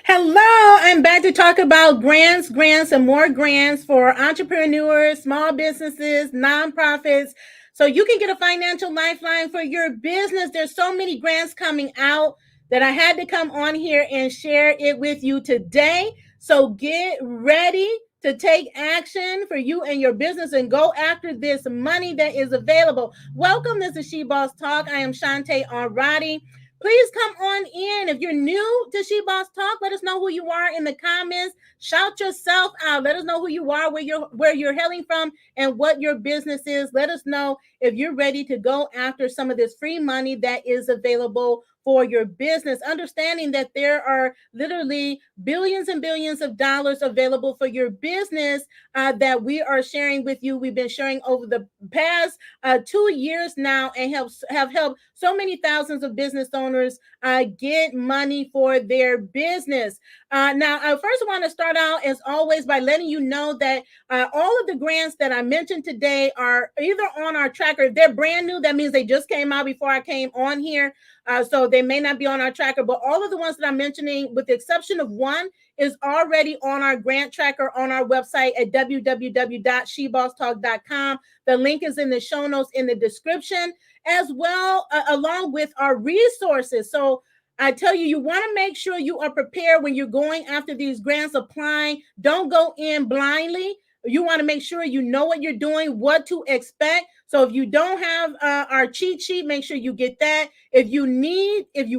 Hello, I'm back to talk about grants, and more grants for entrepreneurs, small businesses, nonprofits. So you can get a financial lifeline for your business. There's so many grants coming out that I had to come on here and share it with you today. So get ready to take action for you and your business and go after this money that is available. Welcome. This is She Boss Talk. I am Shantae Arati. Please come on in. If you're new to She Boss Talk, let us know who you are in the comments. Shout yourself out. Let us know who you are, where you're hailing from, and what your business is. Let us know if you're ready to go after some of this free money that is available for your business. Understanding that there are literally billions and billions of dollars available for your business that we are sharing with you. We've been sharing over the past 2 years now and have helped so many thousands of business owners get money for their business. Now, I first want to start out, as always, by letting you know that all of the grants that I mentioned today are either on our tracker. If they're brand new, that means they just came out before I came on here. So they may not be on our tracker, but all of the ones that I'm mentioning, with the exception of one, is already on our grant tracker on our website at www.shebosstalk.com. The link is in the show notes in the description, as well, along with our resources. So I tell you, you want to make sure you are prepared when you're going after these grants, applying. Don't go in blindly. You want to make sure you know what you're doing, what to expect. So if you don't have our cheat sheet, make sure you get that. If you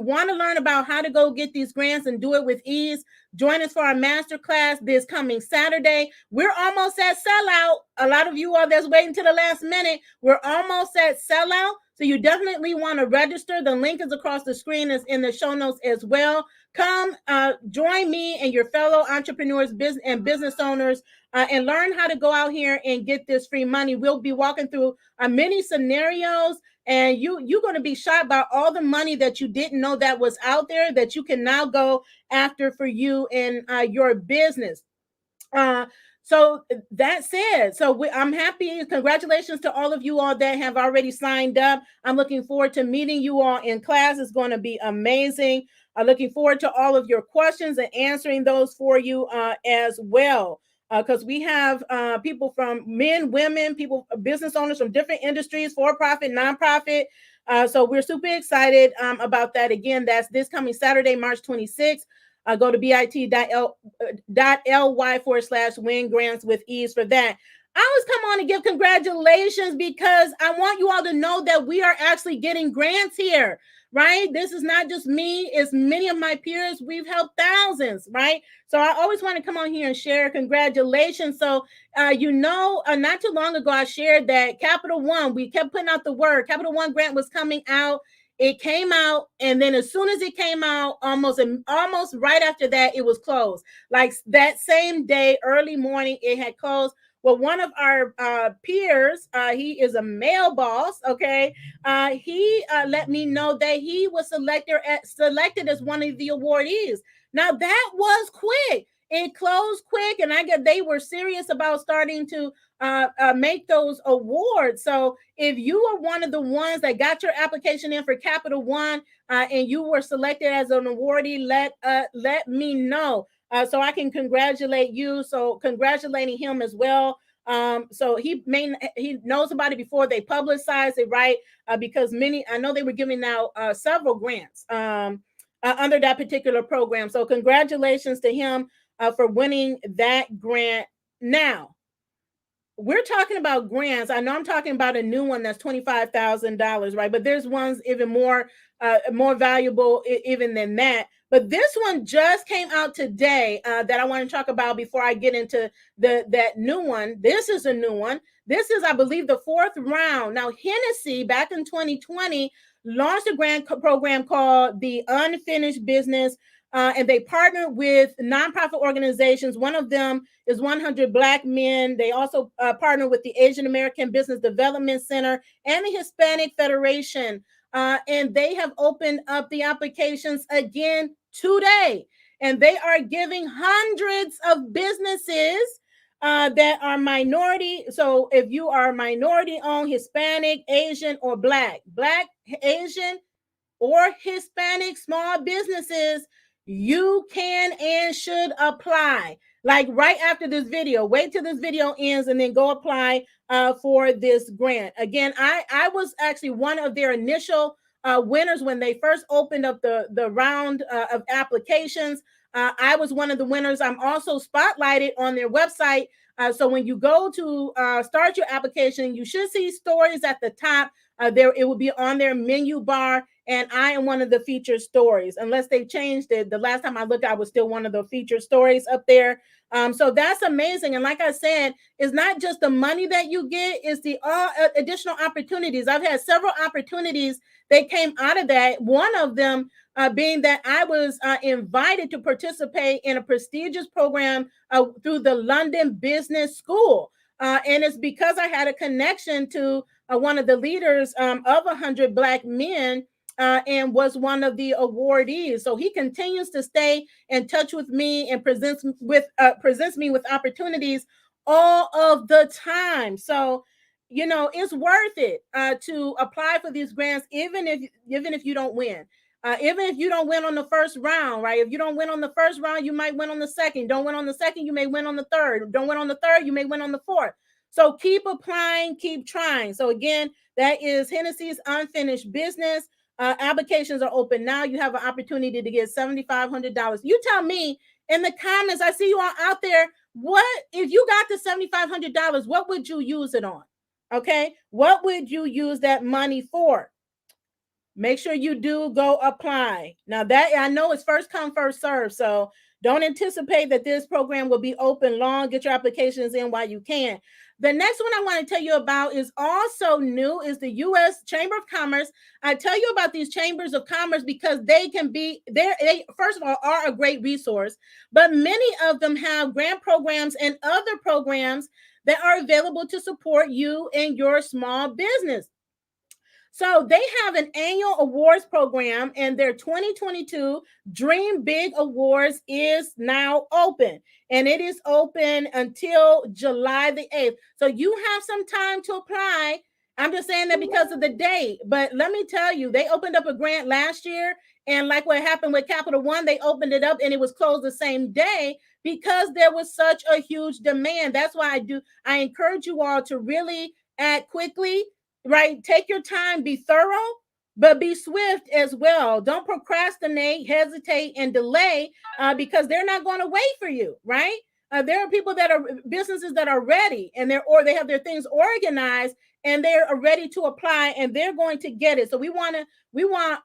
want to learn about how to go get these grants and do it with ease, join us for our masterclass this coming Saturday. We're almost at sellout. A lot of you are that's waiting to the last minute. We're almost at sellout. So you definitely want to register. The link is across the screen, is in the show notes as well. Come join me and your fellow entrepreneurs business owners and learn how to go out here and get this free money. We'll be walking through many scenarios, and you're going to be shocked by all the money that you didn't know that was out there that you can now go after for you and your business. So that said, I'm happy. Congratulations to all of you all that have already signed up. I'm looking forward to meeting you all in class. It's going to be amazing. I'm looking forward to all of your questions and answering those for you as well. Because we have people from men, women, people, business owners from different industries, for-profit, nonprofit. So we're super excited about that. Again, that's this coming Saturday, March 26th. Go to bit.ly/win grants with ease for that. I always come on and give congratulations because I want you all to know that we are actually getting grants here, right? This is not just me, it's many of my peers. We've helped thousands, right? So I always want to come on here and share congratulations. So, not too long ago, I shared that Capital One, we kept putting out the word, Capital One grant was coming out. It came out, and then as soon as it came out, almost right after that, it was closed. Like that same day, early morning, it had closed. Well, one of our peers, he is a male boss. Okay, he let me know that he was selected as one of the awardees. Now that was quick. It closed quick, and I get they were serious about starting to make those awards. So if you are one of the ones that got your application in for Capital One and you were selected as an awardee, let me know so I can congratulate you. So congratulating him as well. So he knows about it before they publicize it, right? Because I know they were giving out several grants under that particular program. So congratulations to him for winning that grant. Now, we're talking about grants. I know I'm talking about a new one that's $25,000, right? But there's ones even more valuable even than that. But this one just came out today that I want to talk about before I get into that new one. This is a new one. This is, I believe, the fourth round. Now, Hennessy back in 2020 launched a grant program called the Unfinished Business. And they partnered with nonprofit organizations. One of them is 100 Black Men. They also partner with the Asian American Business Development Center and the Hispanic Federation. And they have opened up the applications again today. And they are giving hundreds of businesses that are minority. So if you are minority owned, Hispanic, Asian, or Black, Asian, or Hispanic small businesses, you can and should apply. Like right after this video, wait till this video ends and then go apply for this grant. Again, I was actually one of their initial winners when they first opened up the round of applications. I was one of the winners. I'm also spotlighted on their website. So when you go to start your application, you should see stories at the top. There, it will be on their menu bar, and I am one of the featured stories. Unless they changed it, the last time I looked, I was still one of the featured stories up there. So that's amazing. And like I said, it's not just the money that you get; it's the additional opportunities. I've had several opportunities that came out of that. One of them being that I was invited to participate in a prestigious program through the London Business School. And it's because I had a connection to one of the leaders of 100 Black men and was one of the awardees. So he continues to stay in touch with me and presents me with opportunities all of the time. So, you know, it's worth it to apply for these grants, even if you don't win. Even if you don't win on the first round, right? If you don't win on the first round, you might win on the second. Don't win on the second, you may win on the third. Don't win on the third, you may win on the fourth. So keep applying, keep trying. So again, that is Hennessy's Unfinished Business. Applications are open now. You have an opportunity to get $7,500. You tell me in the comments. I see you all out there. What if you got the $7,500? What would you use it on? Okay, what would you use that money for? Make sure you do go apply. Now that I know it's first come, first serve. So don't anticipate that this program will be open long. Get your applications in while you can. The next one I want to tell you about is also new, is the U.S. Chamber of Commerce. I tell you about these chambers of commerce because they can be there. They, first of all, are a great resource, but many of them have grant programs and other programs that are available to support you and your small business. So they have an annual awards program, and their 2022 Dream Big Awards is now open, and it is open until July the 8th. So you have some time to apply. I'm just saying that because of the date, but let me tell you, they opened up a grant last year, and like what happened with Capital One, they opened it up and it was closed the same day because there was such a huge demand. That's why I encourage you all to really act quickly, right? Take your time, be thorough, but be swift as well. Don't procrastinate, hesitate, and delay because they're not going to wait for you, right? There are people that are businesses that are ready and they have their things organized and they're ready to apply and they're going to get it. So we want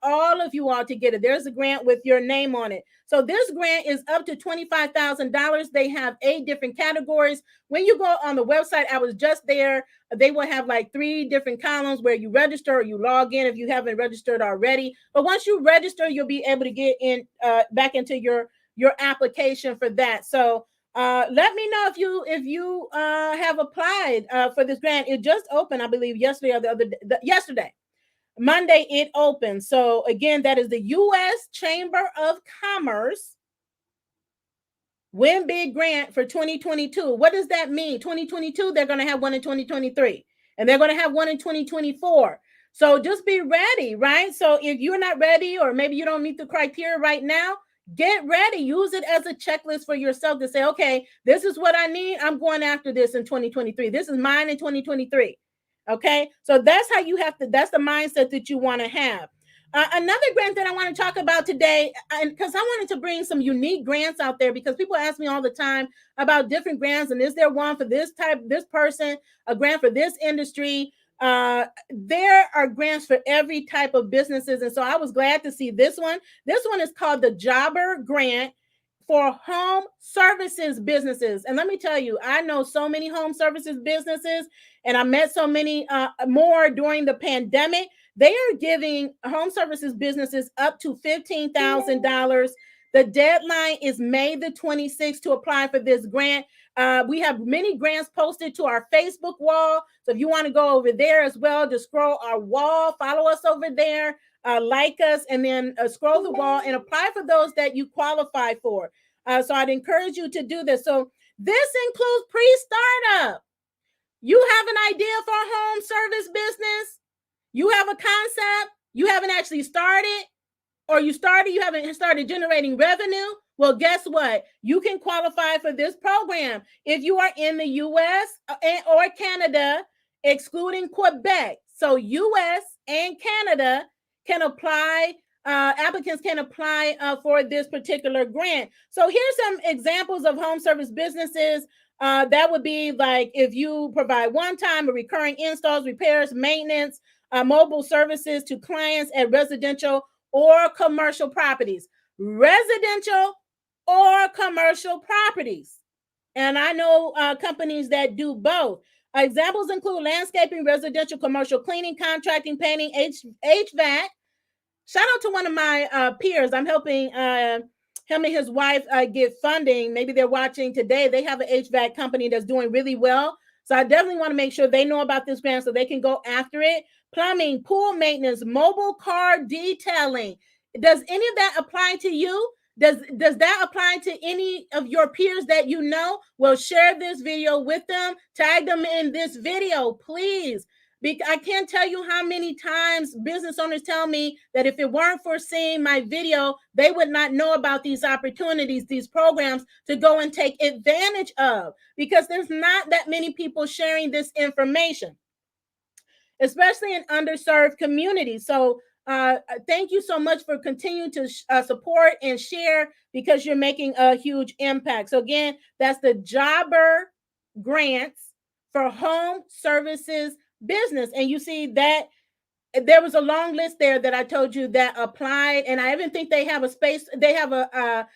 all of you all to get it. There's a grant with your name on it. So this grant is up to $25,000. They have 8 different categories. When you go on the website, I was just there. They will have like 3 different columns where you register or you log in if you haven't registered already. But once you register, you'll be able to get in back into your application for that. So let me know if you have applied for this grant. It just opened, I believe, yesterday or yesterday. Monday it opened. So again, that is the U.S. Chamber of Commerce Win Big Grant for 2022. What does that mean? 2022, they're going to have one in 2023, and they're going to have one in 2024. So just be ready, right? So if you're not ready, or maybe you don't meet the criteria right now, get ready. Use it as a checklist for yourself to say, okay, this is what I need. I'm going after this in 2023. This is mine in 2023. Okay, so that's how you have to, that's the mindset that you want to have. Another grant that I want to talk about today, and because I wanted to bring some unique grants out there, because people ask me all the time about different grants, and is there one for this type, this person, a grant for this industry? There are grants for every type of businesses, and so I was glad to see this one. This one is called the Jobber Grant for home services businesses. And let me tell you, I know so many home services businesses, and I met so many more during the pandemic. They are giving home services businesses up to $15,000. The deadline is May the 26th to apply for this grant. We have many grants posted to our Facebook wall. So if you want to go over there as well, just scroll our wall, follow us over there, like us, and then scroll the wall and apply for those that you qualify for. So I'd encourage you to do this. So this includes pre-startup. You have an idea for a home service business. You have a concept. You haven't actually started, or you haven't started generating revenue, well, guess what? You can qualify for this program if you are in the U.S. or Canada, excluding Quebec. So U.S. and Canada can apply. Applicants can apply for this particular grant. So here's some examples of home service businesses. That would be like if you provide one-time or recurring installs, repairs, maintenance, mobile services to clients at residential or commercial properties. Residential or commercial properties. And I know companies that do both. Examples include landscaping, residential, commercial, cleaning, contracting, painting, HVAC. Shout out to one of my peers. I'm helping him and his wife get funding. Maybe they're watching today. They have an HVAC company that's doing really well. So I definitely want to make sure they know about this grant so they can go after it. Plumbing, pool maintenance, mobile car detailing. Does any of that apply to you? Does that apply to any of your peers that you know? Well, share this video with them. Tag them in this video, please. I can't tell you how many times business owners tell me that if it weren't for seeing my video, they would not know about these opportunities, these programs to go and take advantage of, because there's not that many people sharing this information, especially in underserved communities. So thank you so much for continuing to support and share, because you're making a huge impact. So again, that's the Jobber grants for home services business. And you see that there was a long list there that I told you that applied, and I even think they have a space. They have a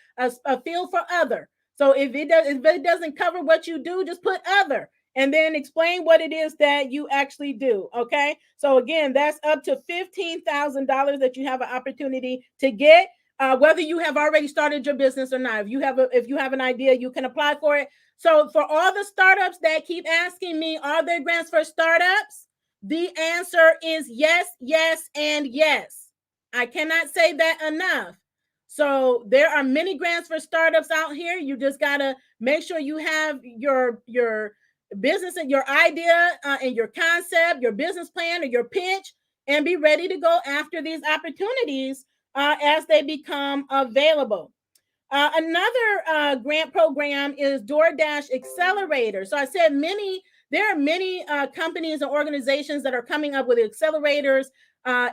field for other. So if it doesn't cover what you do, just put other, and then explain what it is that you actually do. Okay. So again, that's up to $15,000 that you have an opportunity to get. Whether you have already started your business or not, if you have an idea, you can apply for it. So for all the startups that keep asking me, are there grants for startups? The answer is yes, yes, and yes. I cannot say that enough. So there are many grants for startups out here. You just gotta make sure you have your business and your idea and your concept, your business plan or your pitch, and be ready to go after these opportunities as they become available. Another grant program is DoorDash Accelerator. So I said there are many companies and organizations that are coming up with accelerators,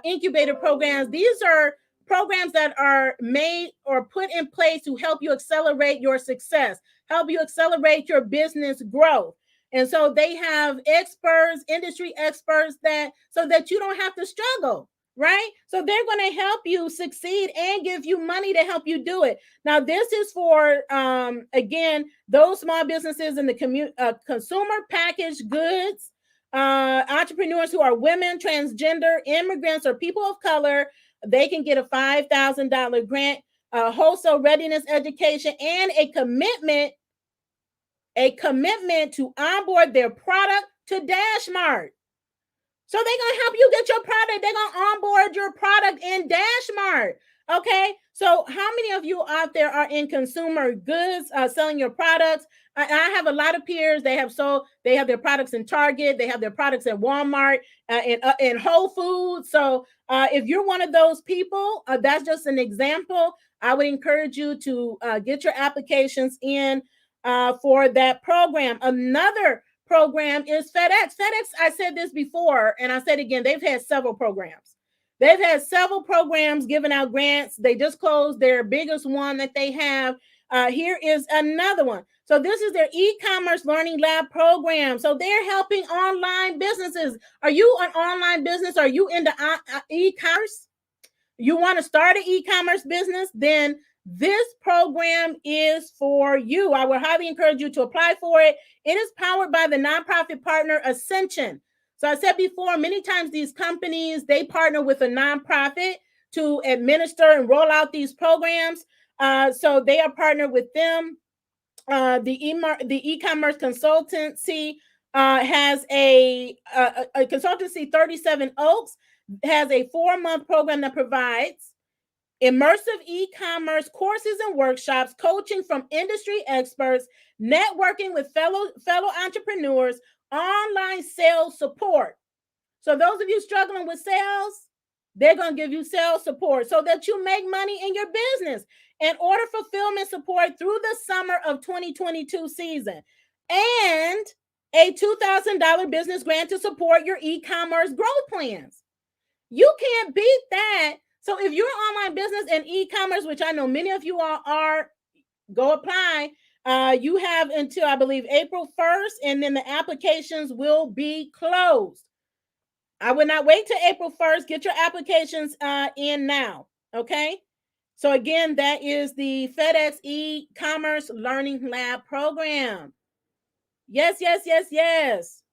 incubator programs. These are programs that are made or put in place to help you accelerate your success, help you accelerate your business growth. And so they have experts, industry experts, so that you don't have to struggle. Right? So they're going to help you succeed and give you money to help you do it. Now, this is for, again, those small businesses in the consumer packaged goods, entrepreneurs who are women, transgender, immigrants, or people of color. They can get a $5,000 grant, wholesale readiness education, and a commitment to onboard their product to DashMart. So they're going to help you get your product. They're going to onboard your product in DashMart. Okay. So how many of you out there are in consumer goods, selling your products? I have a lot of peers. They have their products in Target. They have their products at Walmart, in Whole Foods. So if you're one of those people, that's just an example. I would encourage you to get your applications in for that program. Another program is FedEx. FedEx, I said this before, and I said again, they've had several programs. They've had several programs giving out grants. They just closed their biggest one that they have. Here is another one. So this is their e-commerce learning lab program. So they're helping online businesses. Are you an online business? Are you into e-commerce? You want to start an e-commerce business? Then this program is for you. I would highly encourage you to apply for it. It is powered by the nonprofit partner Ascension. So I said before, many times these companies, they partner with a nonprofit to administer and roll out these programs. So they are partnered with them. The e-commerce consultancy has a consultancy, 37 Oaks, has a 4-month program that provides immersive e-commerce courses and workshops, coaching from industry experts, networking with fellow entrepreneurs, online sales support. So those of you struggling with sales, They're going to give you sales support so that you make money in your business and order fulfillment support through the summer of 2022 season, and a $2,000 business grant to support your e-commerce growth plans. You can't beat that. So if you're an online business and e-commerce, which I know many of you all are, go apply. You have until, I believe, April 1st, and then the applications will be closed. I would not wait till April 1st. Get your applications in now, okay? So again, that is the FedEx e-commerce learning lab program. Yes, yes, yes, yes.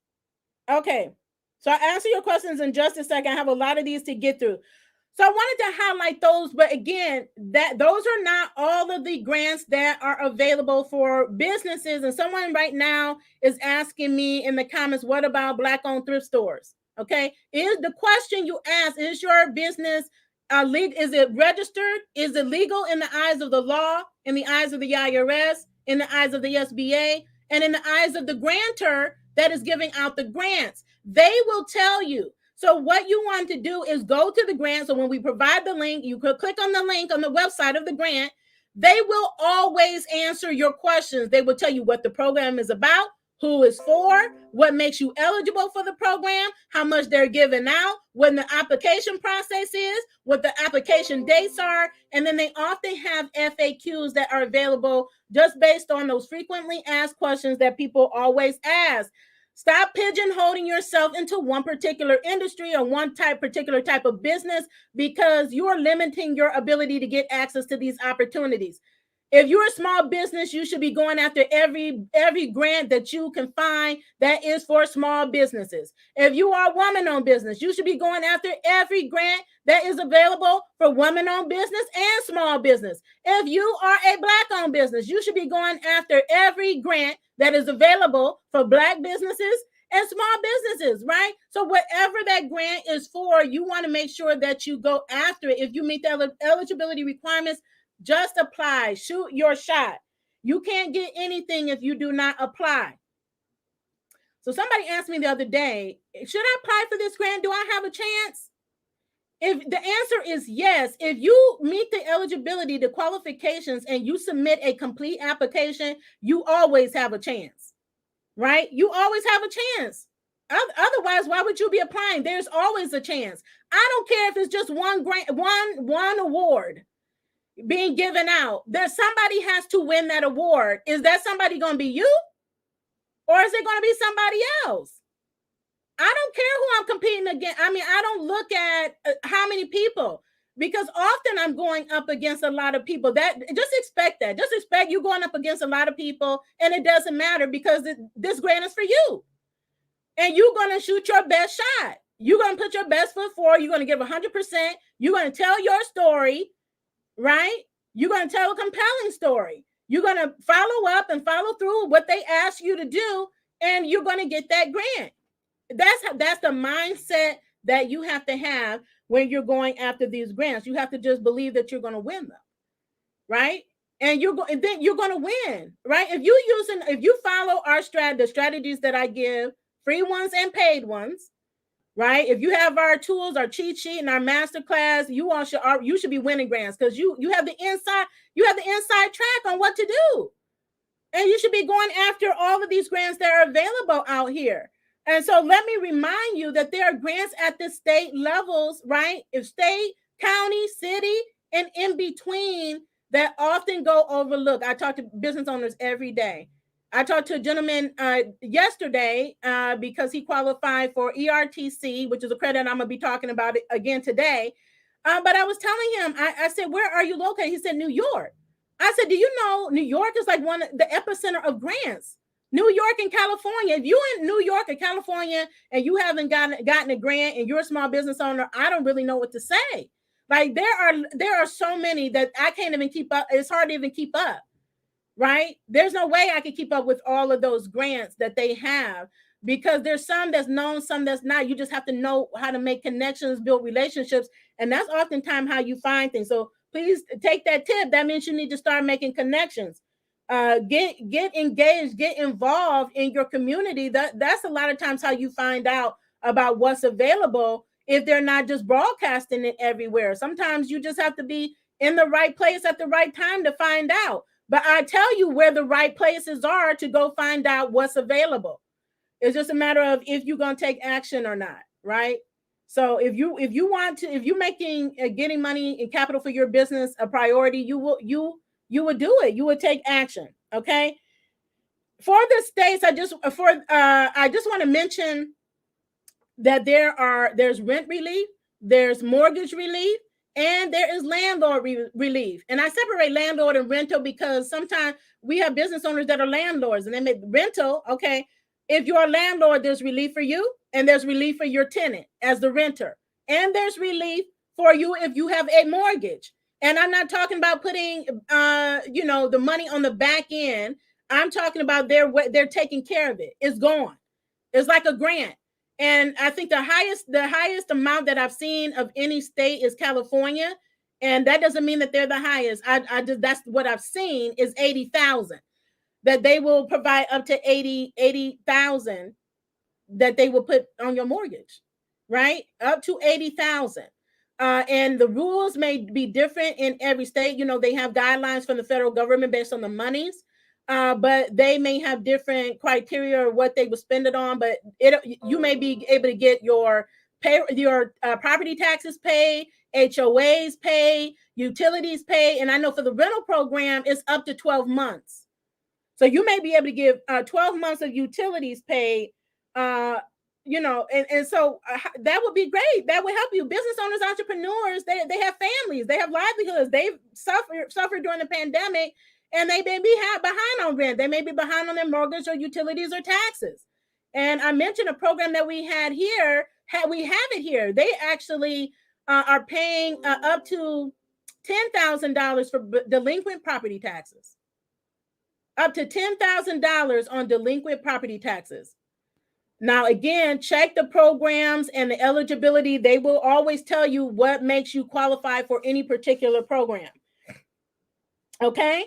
Okay. So I'll answer your questions in just a second. I have a lot of these to get through. So I wanted to highlight those, but again, that those are not all of the grants that are available for businesses. And someone right now is asking me in the comments, what about Black-owned thrift stores? Okay, is the question you ask, is your business is it registered? Is it legal in the eyes of the law, in the eyes of the IRS, in the eyes of the SBA, and in the eyes of the grantor that is giving out the grants? They will tell you. So what you want to do is go to the grant. So when we provide the link, you could click on the link on the website of the grant. They will always answer your questions. They will tell you what the program is about, who is for, what makes you eligible for the program, how much they're giving out, when the application process is, what the application dates are, and then they often have FAQs that are available just based on those frequently asked questions that people always ask. Stop pigeonholing yourself into one particular industry or one particular type of business, because you're limiting your ability to get access to these opportunities. If you're a small business, you should be going after every grant that you can find that is for small businesses. If you are a woman-owned business, you should be going after every grant that is available for women-owned business and small business. If you are a Black-owned business, you should be going after every grant that is available for Black businesses and small businesses, right? So whatever that grant is for, you want to make sure that you go after it. If you meet the eligibility requirements, just apply. Shoot your shot. You can't get anything if you do not apply. So somebody asked me the other day, should I apply for this grant? Do I have a chance? If the answer is yes, if you meet the eligibility, the qualifications, and you submit a complete application, you always have a chance, right? You always have a chance. Otherwise, why would you be applying? There's always a chance. I don't care if it's just one grant, one award being given out. There's somebody has to win that award. Is that somebody going to be you? Or is it going to be somebody else? I don't care who I'm competing against. I mean, I don't look at how many people, because often I'm going up against a lot of people. That just expect that. Just expect you going up against a lot of people, and it doesn't matter, because this grant is for you. And you're going to shoot your best shot. You're going to put your best foot forward. You're going to give 100%. You're going to tell your story, right? You're going to tell a compelling story. You're going to follow up and follow through what they ask you to do, and you're going to get that grant. That's the mindset that you have to have when you're going after these grants. You have to just believe that you're going to win them, right? And then you're going to win, right? If you follow the strategies that I give, free ones and paid ones, right? If you have our tools, our cheat sheet, and our masterclass, you should be winning grants, because you have the inside track on what to do, and you should be going after all of these grants that are available out here. And so let me remind you that there are grants at the state levels, right? If state, county, city, and in between, that often go overlooked. I talk to business owners every day. I talked to a gentleman yesterday because he qualified for ERTC, which is a credit I'm going to be talking about it again today. But I was telling him, I said, where are you located? He said, New York. I said, do you know New York is like the epicenter of grants? New York and California. If you're in New York or California and you haven't gotten a grant and you're a small business owner, I don't really know what to say. Like there are so many that I can't even keep up. It's hard to even keep up, right? There's no way I can keep up with all of those grants that they have, because there's some that's known, some that's not. You just have to know how to make connections, build relationships, and that's oftentimes how you find things. So please take that tip. That means you need to start making connections. Get engaged, get involved in your community. That's a lot of times how you find out about what's available if they're not just broadcasting it everywhere. Sometimes you just have to be in the right place at the right time to find out. But I tell you where the right places are to go find out what's available. It's just a matter of if you're going to take action or not, right? So if you're making getting money and capital for your business a priority, you would do it. You would take action, okay? For the states, I just want to mention that there's rent relief, there's mortgage relief, and there is landlord relief. And I separate landlord and rental because sometimes we have business owners that are landlords and they make rental. Okay, if you're a landlord, there's relief for you, and there's relief for your tenant as the renter, and there's relief for you if you have a mortgage. And I'm not talking about putting the money on the back end. I'm talking about they're taking care of it. It's gone. It's like a grant. And I think the highest amount that I've seen of any state is California. And that doesn't mean that they're the highest. That's what I've seen is 80,000, that they will provide up to 80,000 that they will put on your mortgage, right? Up to 80,000. And the rules may be different in every state. They have guidelines from the federal government based on the monies. But they may have different criteria or what they would spend it on. But you may be able to get your property taxes paid, HOAs paid, utilities paid, and I know for the rental program it's up to 12 months. So you may be able to give 12 months of utilities paid. And so that would be great. That would help you. Business owners, entrepreneurs, they have families, they have livelihoods. They've suffered during the pandemic. And they may be behind on rent. They may be behind on their mortgage or utilities or taxes. And I mentioned a program that we had here. We have it here. They actually are paying up to $10,000 for delinquent property taxes. Up to $10,000 on delinquent property taxes. Now, again, check the programs and the eligibility. They will always tell you what makes you qualify for any particular program. Okay?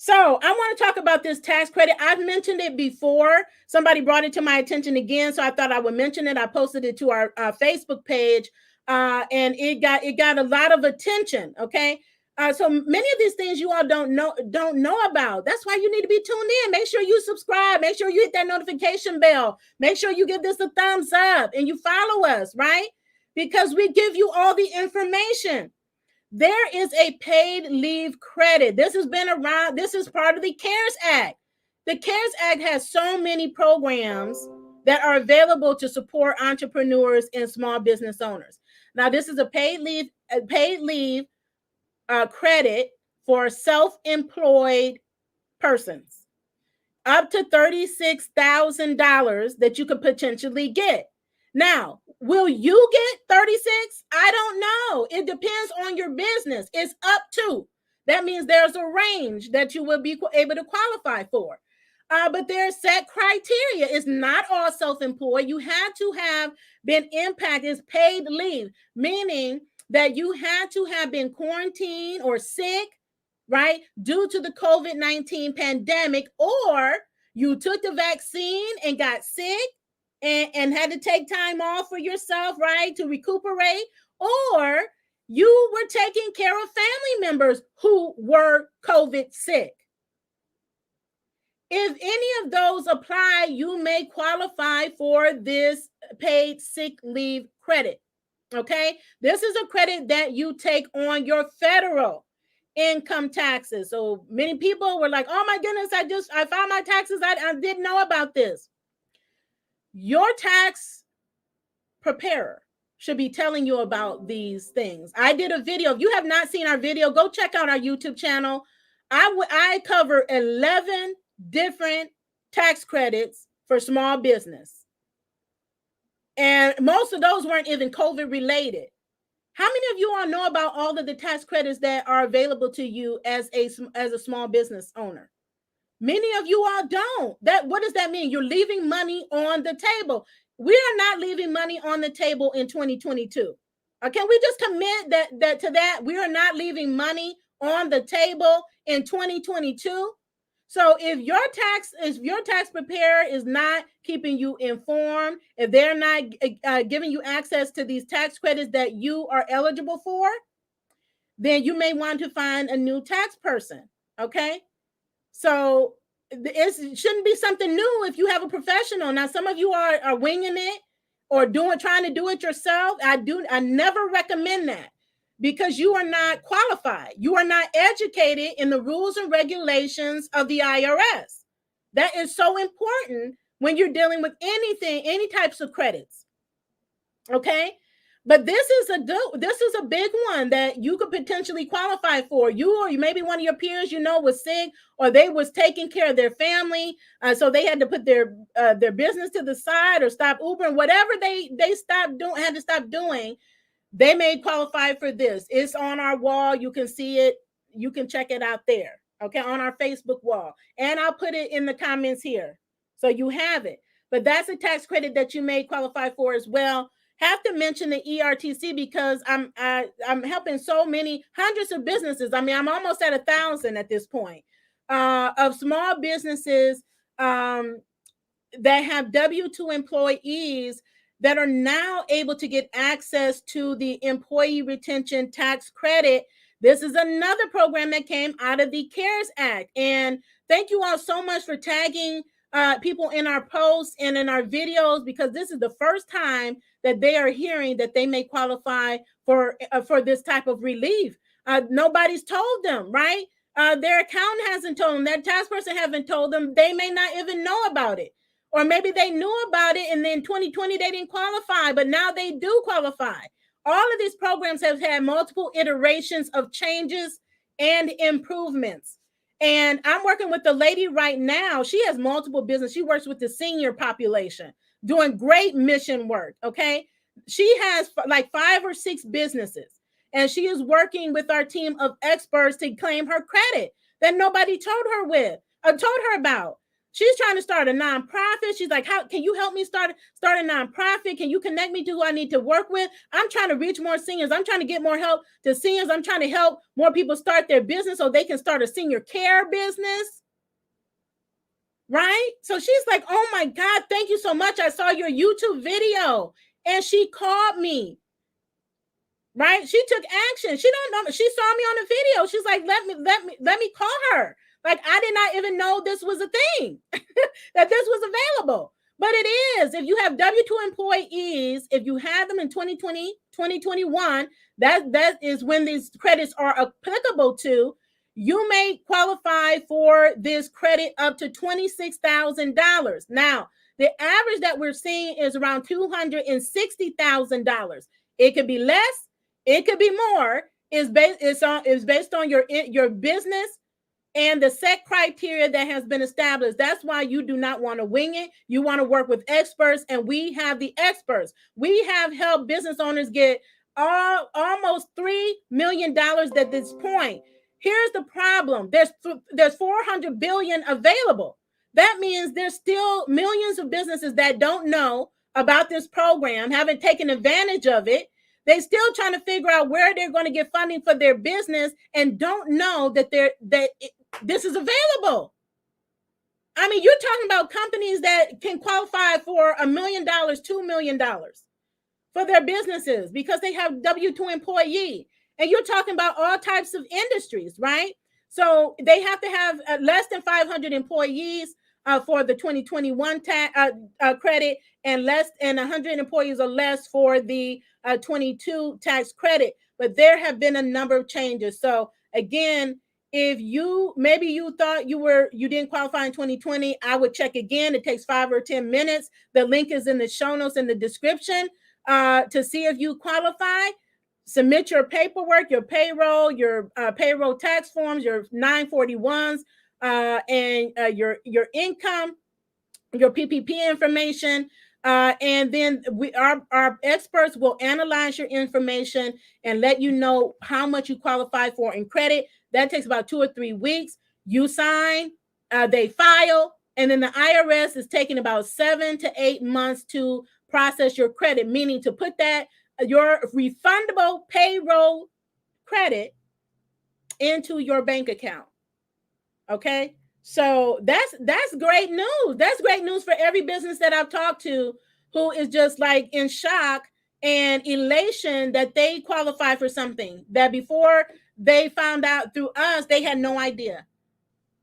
So I want to talk about this tax credit. I've mentioned it before. Somebody brought it to my attention again, so I thought I would mention it. I posted it to our Facebook page, and it got a lot of attention. Okay, so many of these things you all don't know about. That's why you need to be tuned in. Make sure you subscribe. Make sure you hit that notification bell. Make sure you give this a thumbs up and you follow us, right? Because we give you all the information. There is a paid leave credit. This has been around. This is part of the CARES Act. The CARES Act has so many programs that are available to support entrepreneurs and small business owners. Now, this is a paid leave credit for self-employed persons. Up to $36,000 that you could potentially get. Now, will you get 36? I don't know. It depends on your business. It's up to. That means there's a range that you will be able to qualify for. But there's set criteria. It's not all self-employed. You had to have been impacted. It's paid leave, meaning that you had to have been quarantined or sick, right, due to the COVID-19 pandemic, or you took the vaccine and got sick and had to take time off for yourself, right, to recuperate, or you were taking care of family members who were COVID sick. If any of those apply, you may qualify for this paid sick leave credit, okay? This is a credit that you take on your federal income taxes. So many people were like, oh my goodness, I found my taxes. I didn't know about this. Your tax preparer should be telling you about these things. I did a video. If you have not seen our video, go check out our YouTube channel. I cover 11 different tax credits for small business. And most of those weren't even COVID related. How many of you all know about all of the tax credits that are available to you as a small business owner? Many of you all don't. What does that mean? You're leaving money on the table. We are not leaving money on the table in 2022. Can we just commit that we are not leaving money on the table in 2022? So if your tax preparer is not keeping you informed, if they're not giving you access to these tax credits that you are eligible for, then you may want to find a new tax person. Okay. So it shouldn't be something new if you have a professional. Now, some of you are winging it or trying to do it yourself. I never recommend that, because you are not qualified. You are not educated in the rules and regulations of the IRS. That is so important when you're dealing with anything, any types of credits. Okay. But this is a big one that you could potentially qualify for. You, or maybe one of your peers, was sick, or they was taking care of their family, so they had to put their business to the side or stop Ubering, whatever they had to stop doing. They may qualify for this. It's on our wall. You can see it. You can check it out there. Okay, on our Facebook wall, and I'll put it in the comments here so you have it. But that's a tax credit that you may qualify for as well. Have to mention the ERTC because I'm helping so many hundreds of businesses. I mean, I'm almost at 1,000 at this point of small businesses that have W-2 employees that are now able to get access to the employee retention tax credit. This is another program that came out of the CARES Act. And thank you all so much for tagging people in our posts and in our videos, because this is the first time that they are hearing that they may qualify for this type of relief. Nobody's told them, right? Their accountant hasn't told them. Their tax person haven't told them. They may not even know about it. Or maybe they knew about it and then 2020 they didn't qualify, but now they do qualify. All of these programs have had multiple iterations of changes and improvements. And I'm working with a lady right now. She has multiple businesses. She works with the senior population, doing great mission work. Okay. She has like 5 or 6 businesses, and she is working with our team of experts to claim her credit that nobody told her about. She's trying to start a nonprofit. She's like, how can you help me start a nonprofit? Can you connect me to who I need to work with? I'm trying to reach more seniors. I'm trying to get more help to seniors. I'm trying to help more people start their business so they can start a senior care business. Right? So she's like, oh my God, thank you so much. I saw your YouTube video. And she called me. Right? She took action. She don't know. She saw me on the video. She's like, let me call her. Like, I did not even know this was a thing, that this was available. But it is. If you have W-2 employees, if you have them in 2020, 2021, that is when these credits are applicable to. You may qualify for this credit up to $26,000. Now, the average that we're seeing is around $260,000. It could be less. It could be more. It's based on your business and the set criteria that has been established. That's why you do not want to wing it. You want to work with experts, and we have the experts. We have helped business owners get almost $3 million at this point. Here's the problem. There's 400 billion available. That means there's still millions of businesses that don't know about this program, haven't taken advantage of it. They're still trying to figure out where they're going to get funding for their business and don't know that this is available. I mean, you're talking about companies that can qualify for $1 million, $2 million for their businesses because they have W-2 employee. And you're talking about all types of industries, right? So they have to have less than 500 employees for the 2021 credit, and 100 employees or less for the 22 tax credit. But there have been a number of changes. So again, if you thought you didn't qualify in 2020, I would check again. It takes 5 or 10 minutes. The link is in the show notes in the description to see if you qualify. Submit your paperwork, your payroll, your payroll tax forms, your 941s, and your income, your PPP information. And then our experts will analyze your information and let you know how much you qualify for in credit. That takes about 2 or 3 weeks. You sign, they file, and then the IRS is taking about 7 to 8 months to process your credit, meaning to put your refundable payroll credit into your bank account. Okay? So that's great news. That's great news for every business that I've talked to who is just like in shock and elation that they qualify for something that before they found out through us, they had no idea.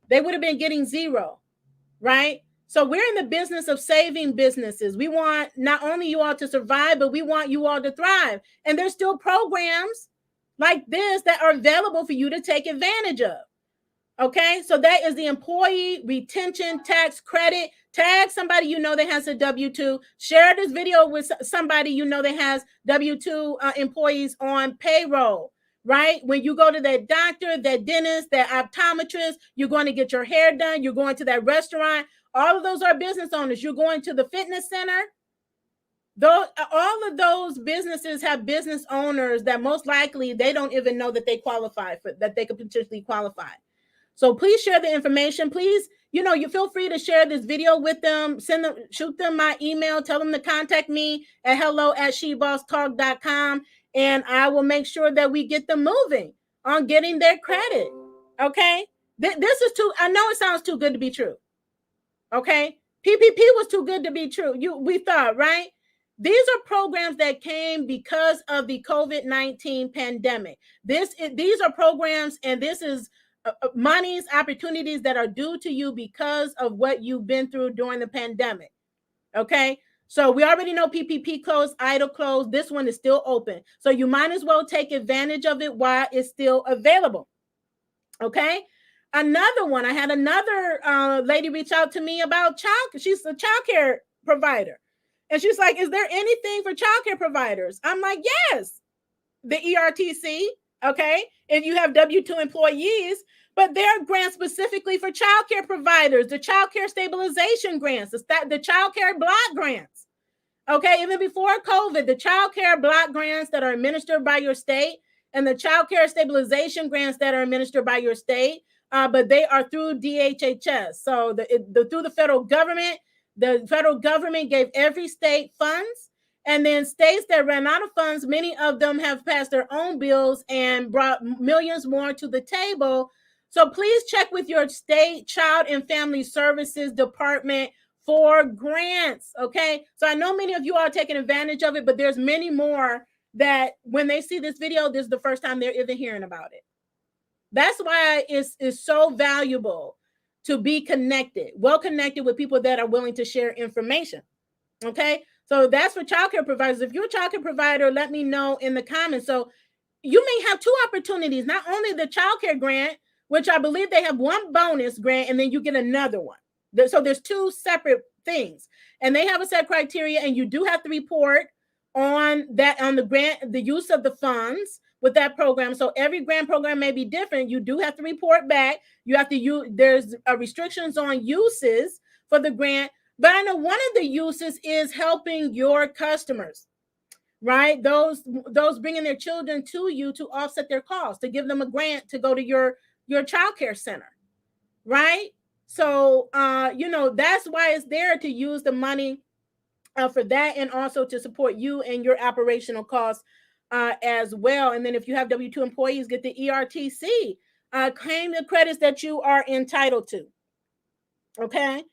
They would have been getting zero, right? So we're in the business of saving businesses. We want not only you all to survive, but we want you all to thrive. And there's still programs like this that are available for you to take advantage of. Okay, so that is the employee retention tax credit. Tag somebody you know that has a W-2. Share this video with somebody you know that has W-2 employees on payroll, right? When you go to that doctor, that dentist, that optometrist, you're going to get your hair done, you're going to that restaurant. All of those are business owners. You're going to the fitness center. All of those businesses have business owners that most likely they don't even know that they qualify for, that they could potentially qualify. So please share the information. Please, you feel free to share this video with them. Shoot them my email. Tell them to contact me at hello@shebosstalk.com. And I will make sure that we get them moving on getting their credit. Okay. This is I know it sounds too good to be true. Okay. PPP was too good to be true. We thought, right? These are programs that came because of the COVID-19 pandemic. These are programs, and this is monies, opportunities that are due to you because of what you've been through during the pandemic. Okay. So we already know PPP closed, EIDL closed. This one is still open. So you might as well take advantage of it while it's still available. Okay. Another one, I had another lady reach out to me about she's a childcare provider. And she's like, is there anything for childcare providers? I'm like, yes, the ERTC. Okay. If you have W-2 employees, but there are grants specifically for childcare providers, the childcare stabilization grants, the childcare block grants. Okay. Even before COVID, the childcare block grants that are administered by your state and the childcare stabilization grants that are administered by your state, but they are through DHHS. So through the federal government gave every state funds. And then states that ran out of funds, many of them have passed their own bills and brought millions more to the table. So please check with your state Child and Family Services Department for grants, okay? So I know many of you are taking advantage of it, but there's many more that when they see this video, this is the first time they're even hearing about it. That's why it's so valuable to be connected, well connected with people that are willing to share information, okay? So that's for childcare providers. If you're a childcare provider, let me know in the comments. So you may have two opportunities, not only the childcare grant, which I believe they have one bonus grant, and then you get another one. So there's two separate things, and they have a set criteria, and you do have to report on the grant, the use of the funds with that program. So every grant program may be different. You do have to report back. You have to use, there's restrictions on uses for the grant. But I know one of the uses is helping your customers, right? Those bringing their children to you to offset their costs, to give them a grant to go to your childcare center, right? So, that's why it's there, to use the money for that, and also to support you and your operational costs as well. And then if you have W-2 employees, get the ERTC, claim the credits that you are entitled to. Okay.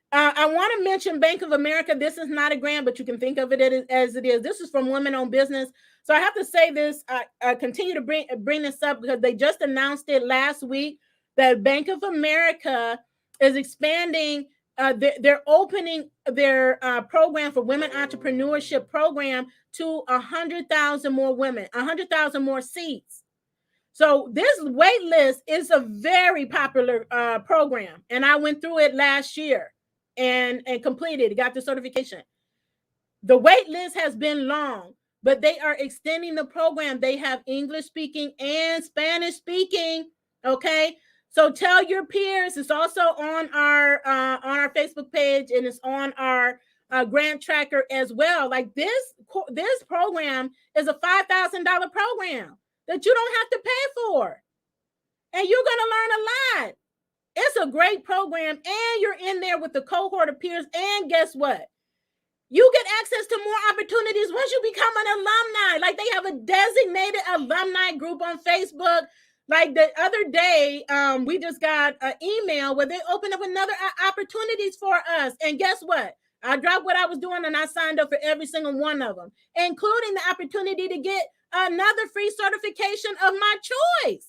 I want to mention Bank of America. This is not a grant, but you can think of it as it is. This is from Women-Owned Business. So I have to say this. I continue to bring this up because they just announced it last week that Bank of America is expanding. They're opening their program for women entrepreneurship program to 100,000 more women, 100,000 more seats. So this wait list is a very popular program, and I went through it last year and completed. Got the certification. The wait list has been long, but they are extending the program. They have English speaking and Spanish speaking. Okay, so tell your peers. It's also on our Facebook page, and it's on our grant tracker as well. Like this program is a $5,000 program that you don't have to pay for, and you're going to learn a lot. It's a great program, and you're in there with the cohort of peers. And guess what? You get access to more opportunities once you become an alumni. Like, they have a designated alumni group on Facebook. Like the other day, we just got an email where they opened up another opportunities for us. And guess what? I dropped what I was doing and I signed up for every single one of them, including the opportunity to get another free certification of my choice.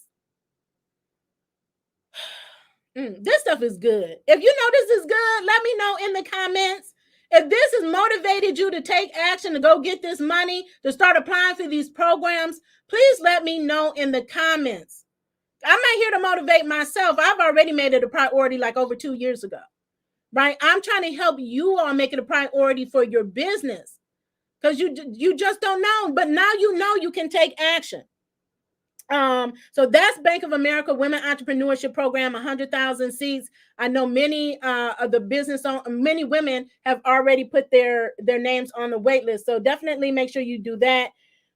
This stuff is good. If you know this is good, let me know in the comments. If this has motivated you to take action to go get this money, to start applying for these programs, please let me know in the comments. I'm not here to motivate myself. I've already made it a priority like over 2 years ago, right? I'm trying to help you all make it a priority for your business because you just don't know. But now you know you can take action. So that's Bank of America Women Entrepreneurship Program, 100,000 seats. I know many of the many women have already put their names on the wait list. So definitely make sure you do that.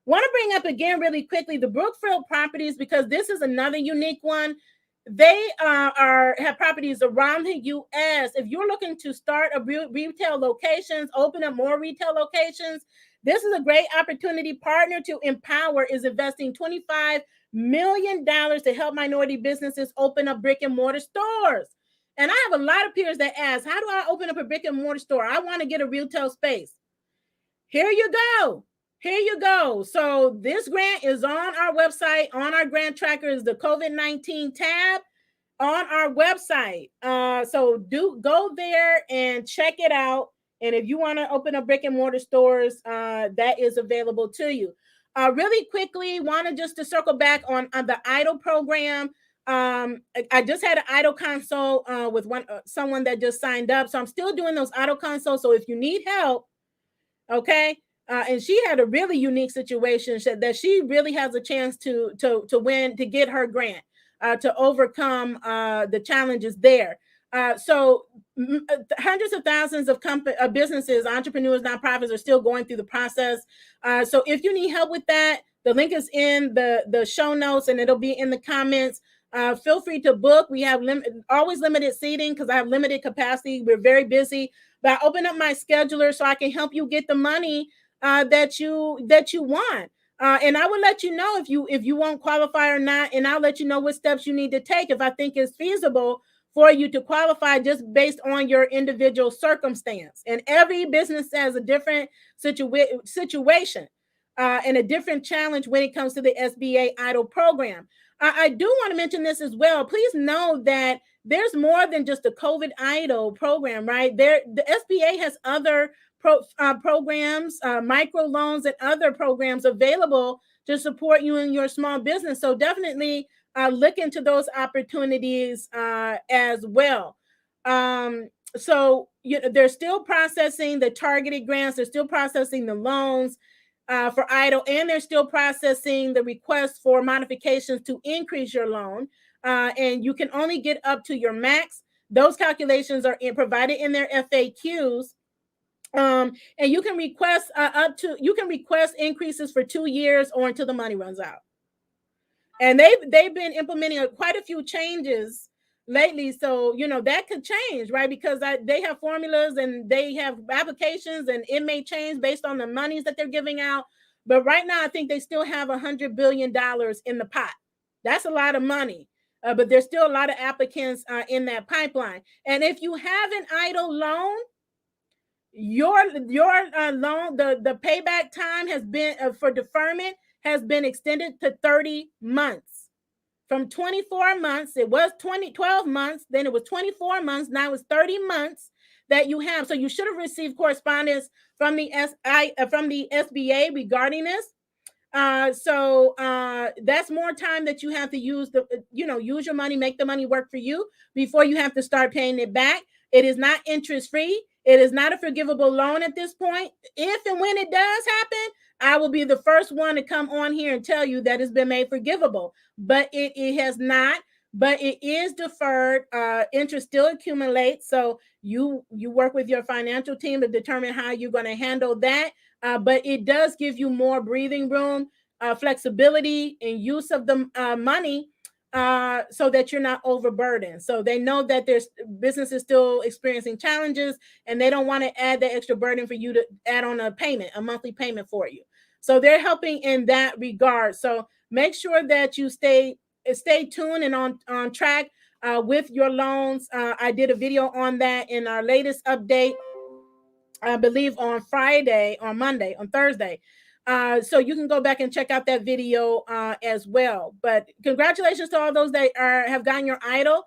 Want to bring up again really quickly the Brookfield Properties, because this is another unique one. They have properties around the U.S. If you're looking to start a retail locations, open up more retail locations, this is a great opportunity. Partner to Empower is investing $25 million to help minority businesses open up brick and mortar stores. And I have a lot of peers that ask, how do I open up a brick and mortar store? I want to get a retail space. Here you go. Here you go. So this grant is on our website. On our grant tracker is the COVID-19 tab on our website. So do go there and check it out. And if you want to open up brick and mortar stores, that is available to you. Really quickly, wanted just to circle back on the EIDL program. I just had an EIDL consult with someone that just signed up. So I'm still doing those EIDL consults. So if you need help, okay. And she had a really unique situation that she really has a chance to win, to get her grant, to overcome the challenges there. So hundreds of thousands of businesses, entrepreneurs, nonprofits are still going through the process. So if you need help with that, the link is in the show notes and it'll be in the comments. Feel free to book. We have always limited seating because I have limited capacity. We're very busy, but I open up my scheduler so I can help you get the money that you want. And I will let you know if you won't qualify or not, and I'll let you know what steps you need to take if I think it's feasible for you to qualify just based on your individual circumstance. And every business has a different situation and a different challenge when it comes to the SBA EIDL program. I do want to mention this as well. Please know that there's more than just a COVID EIDL program, right? The SBA has other programs, micro loans, and other programs available to support you in your small business. So definitely look into those opportunities as well. So they're still processing the targeted grants. They're still processing the loans for EIDL, and they're still processing the requests for modifications to increase your loan. And you can only get up to your max. Those calculations are provided in their FAQs. And you can request increases for 2 years or until the money runs out. And they've been implementing quite a few changes lately, so that could change, right? Because they have formulas and they have applications, and it may change based on the monies that they're giving out. But right now, I think they still have $100 billion in the pot. That's a lot of money, but there's still a lot of applicants in that pipeline. And if you have an EIDL loan, your loan, the payback time has been for deferment has been extended to 30 months. From 24 months, it was 12 months, then it was 24 months, now it's 30 months that you have. So you should have received correspondence from the SBA regarding this. So that's more time that you have to use use your money, make the money work for you before you have to start paying it back. It is not interest free. It is not a forgivable loan at this point. If and when it does happen, I will be the first one to come on here and tell you that it's been made forgivable, but it has not. But it is deferred. Interest still accumulates. So you work with your financial team to determine how you're going to handle that. But it does give you more breathing room, flexibility, and use of the money so that you're not overburdened. So they know that there's business is still experiencing challenges, and they don't want to add that extra burden for you to add on a monthly payment for you. So they're helping in that regard. So make sure that you stay stay tuned and on track with your loans. I did a video on that in our latest update, I believe on Thursday. So you can go back and check out that video as well. But congratulations to all those that have gotten your EIDL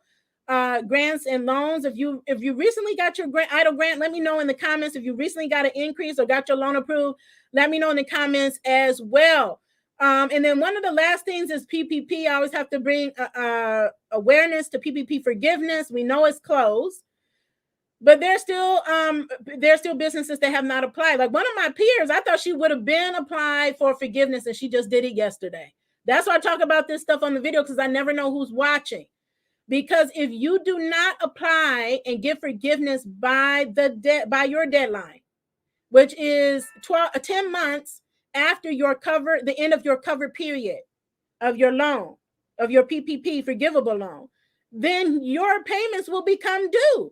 grants and loans. If you recently got your EIDL grant, let me know in the comments. If you recently got an increase or got your loan approved, let me know in the comments as well. And then one of the last things is PPP. I always have to bring awareness to PPP forgiveness. We know it's closed, but there's still businesses that have not applied. Like one of my peers, I thought she would have been applied for forgiveness, and she just did it yesterday. That's why I talk about this stuff on the video, because I never know who's watching. Because if you do not apply and get forgiveness by your deadline, which is 10 months after the end of your covered period of your loan, of your PPP forgivable loan, then your payments will become due.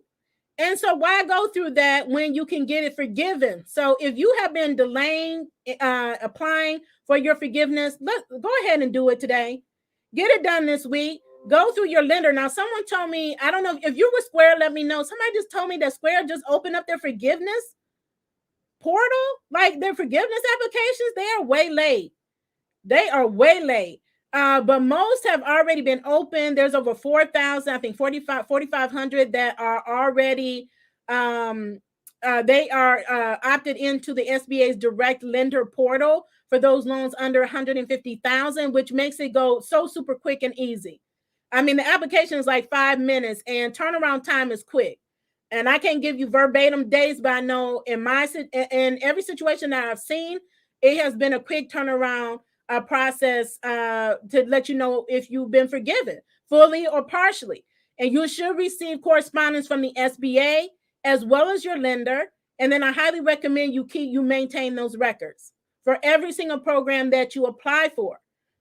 And so why go through that when you can get it forgiven? So if you have been delaying applying for your forgiveness, go ahead and do it today. Get it done this week. Go through your lender. Now, someone told me, I don't know if you were Square, let me know. Somebody just told me that Square just opened up their forgiveness portal, like their forgiveness applications. They are way late. But most have already been open. There's over 4,000, I think 4,500 that are already, they are opted into the SBA's direct lender portal for those loans under 150,000, which makes it go so super quick and easy. I mean, the application is like 5 minutes and turnaround time is quick. And I can't give you verbatim days, but I know in every situation that I've seen, it has been a quick turnaround process to let you know if you've been forgiven fully or partially. And you should receive correspondence from the SBA as well as your lender. And then I highly recommend you maintain those records for every single program that you apply for.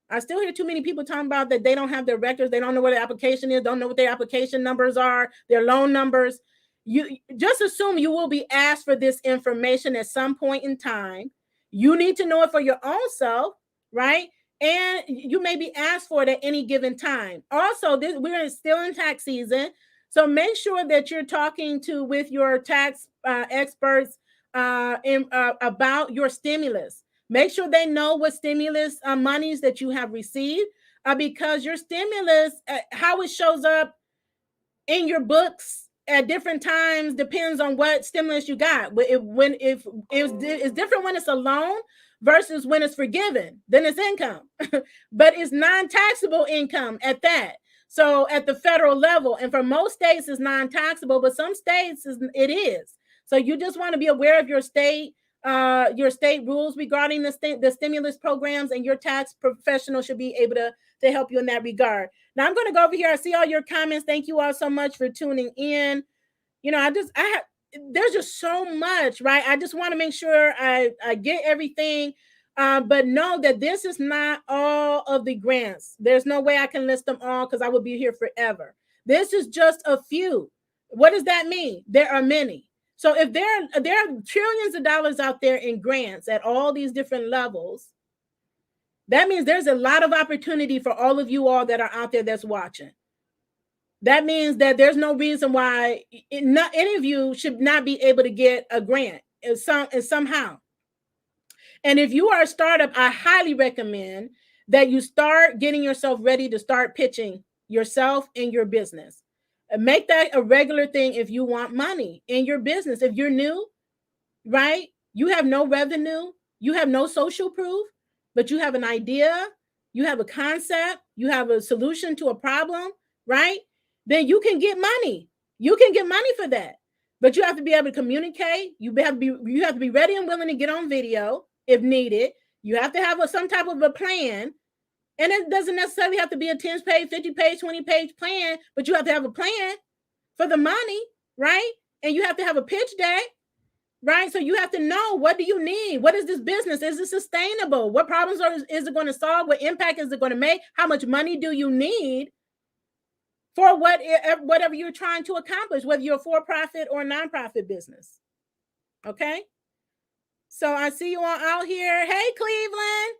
I still hear too many people talking about that they don't have their records. They don't know what their application is, don't know what their application numbers are, their loan numbers. You just assume you will be asked for this information at some point in time. You need to know it for your own self, right? And you may be asked for it at any given time. Also, we're still in tax season, so make sure that you're talking with your tax experts about your stimulus. Make sure they know what stimulus monies that you have received, because your stimulus, how it shows up in your books at different times depends on what stimulus you got. It's different when it's a loan versus when it's forgiven, then it's income. But it's non-taxable income at that. So at the federal level, and for most states it's non-taxable, but some states it is. So you just want to be aware of your state rules regarding the stimulus programs, and your tax professional should be able to help you in that regard. Now I'm going to go over here. I see all your comments. Thank you all so much for tuning in. You know, there's just so much, right? I just want to make sure I get everything, but know that this is not all of the grants. There's no way I can list them all because I would be here forever. This is just a few. What does that mean? There are many. So if there are trillions of dollars out there in grants at all these different levels, that means there's a lot of opportunity for all of you all that are out there that's watching. That means that there's no reason why any of you should not be able to get a grant somehow. And if you are a startup, I highly recommend that you start getting yourself ready to start pitching yourself and your business. And make that a regular thing if you want money in your business. If you're new, right? You have no revenue, you have no social proof, but you have an idea, you have a concept, you have a solution to a problem, right? Then you can get money. You can get money for that. But you have to be able to communicate. You have to be ready and willing to get on video if needed. You have to have some type of a plan. And it doesn't necessarily have to be a 10-page, 50-page, 20-page plan, but you have to have a plan for the money, right? And you have to have a pitch deck, right? So you have to know, what do you need? What is this business? Is it sustainable? What problems is it going to solve? What impact is it going to make? How much money do you need for whatever you're trying to accomplish, whether you're a for-profit or a nonprofit business? Okay? So I see you all out here. Hey, Cleveland.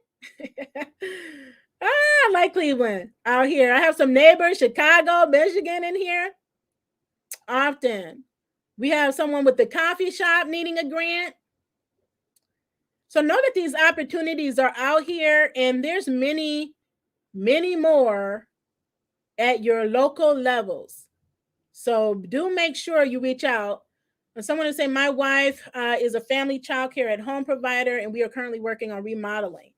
I like Cleveland out here. I have some neighbors, Chicago, Michigan in here. Often. We have someone with the coffee shop needing a grant. So know that these opportunities are out here, and there's many, many more at your local levels. So do make sure you reach out. And someone to say, my wife is a family child care at home provider, and we are currently working on remodeling.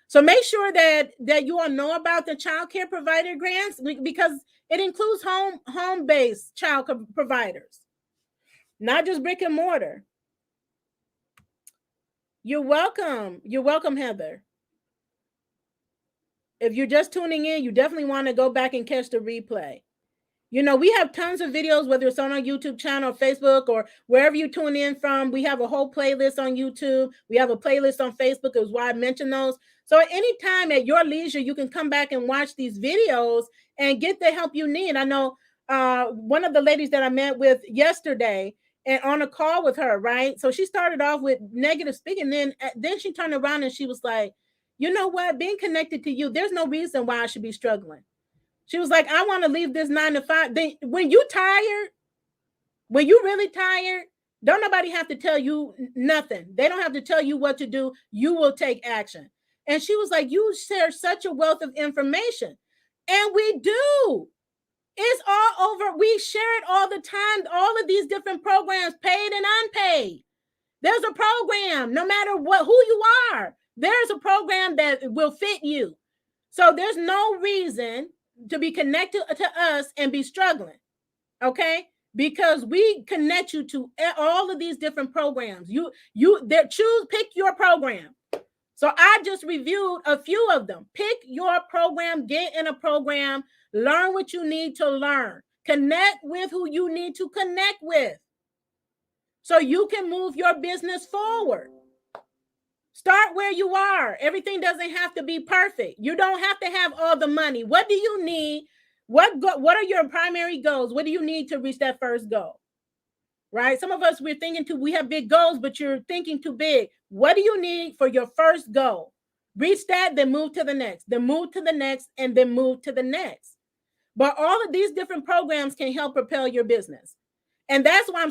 So make sure that you all know about the child care provider grants, because it includes home-based child providers, not just brick and mortar. You're welcome. You're welcome, Heather. If you're just tuning in, you definitely want to go back and catch the replay. You know, we have tons of videos, whether it's on our YouTube channel, Facebook, or wherever you tune in from. We have a whole playlist on YouTube. We have a playlist on Facebook, is why I mentioned those. So at any time at your leisure, you can come back and watch these videos and get the help you need. I know one of the ladies that I met with yesterday and on a call with her, right? So she started off with negative speaking. Then she turned around and she was like, you know what? Being connected to you, there's no reason why I should be struggling. She was like, I want to leave this 9 to 5. When you tired, when you really tired, don't nobody have to tell you nothing. They don't have to tell you what to do. You will take action. And she was like, you share such a wealth of information. And we do. It's all over. We share it all the time. All of these different programs, paid and unpaid. There's a program, no matter who you are, there's a program that will fit you. So there's no reason to be connected to us and be struggling, okay? Because we connect you to all of these different programs. Pick your program. So I just reviewed a few of them. Pick your program, get in a program, learn what you need to learn, connect with who you need to connect with, so you can move your business forward. Start where you are. Everything doesn't have to be perfect. You don't have to have all the money. What do you need? What are your primary goals? What do you need to reach that first goal? Right? Some of us, we have big goals, but you're thinking too big. What do you need for your first goal? Reach that, then move to the next, then move to the next, and then move to the next. But all of these different programs can help propel your business. And that's why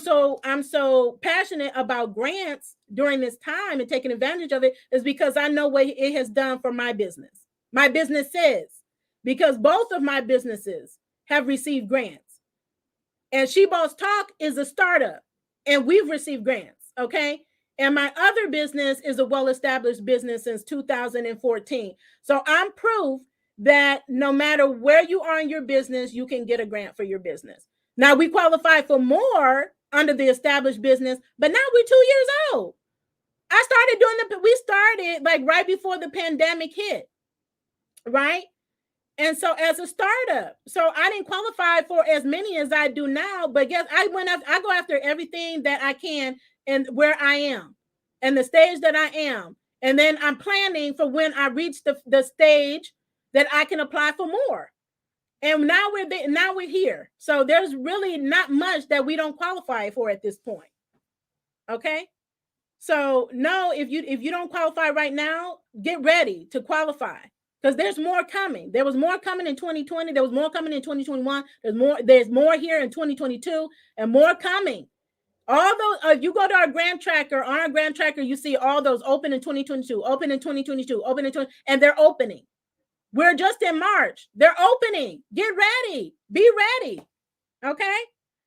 I'm so passionate about grants during this time and taking advantage of it, is because I know what it has done for my business. My businesses, because both of my businesses have received grants. And She Boss Talk is a startup, and we've received grants, okay? And my other business is a well-established business since 2014. So I'm proof that no matter where you are in your business, you can get a grant for your business. Now, we qualify for more under the established business, but now we're 2 years old. We started like right before the pandemic hit, right? And so as a startup, so I didn't qualify for as many as I do now, but guess I go after everything that I can and where I am and the stage that I am. And then I'm planning for when I reach the stage that I can apply for more. And now we're here. So there's really not much that we don't qualify for at this point. Okay? So no, if you don't qualify right now, get ready to qualify, because there's more coming. There was more coming in 2020. There was more coming in 2021. There's more here in 2022 and more coming. All those, you go to our grant tracker, on our grant tracker, you see all those open in 2022, open in 2022, open in 20, and they're opening. We're just in March. They're opening. Get ready. Be ready. Okay?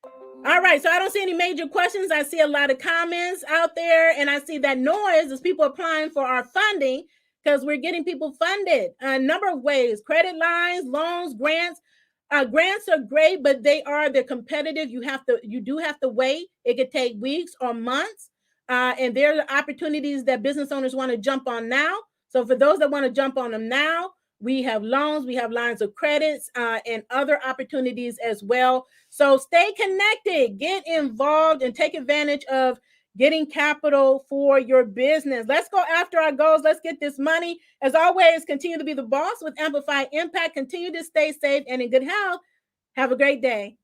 All right. So I don't see any major questions. I see a lot of comments out there, and I see that noise is people applying for our funding, because we're getting people funded a number of ways: credit lines, loans, grants. Grants are great, but they're competitive. You do have to wait. It could take weeks or months. And there are opportunities that business owners want to jump on now. So for those that want to jump on them now, we have loans, we have lines of credits, and other opportunities as well. So stay connected, get involved, and take advantage of getting capital for your business. Let's go after our goals. Let's get this money. As always, continue to be the boss with amplified impact. Continue to stay safe and in good health. Have a great day.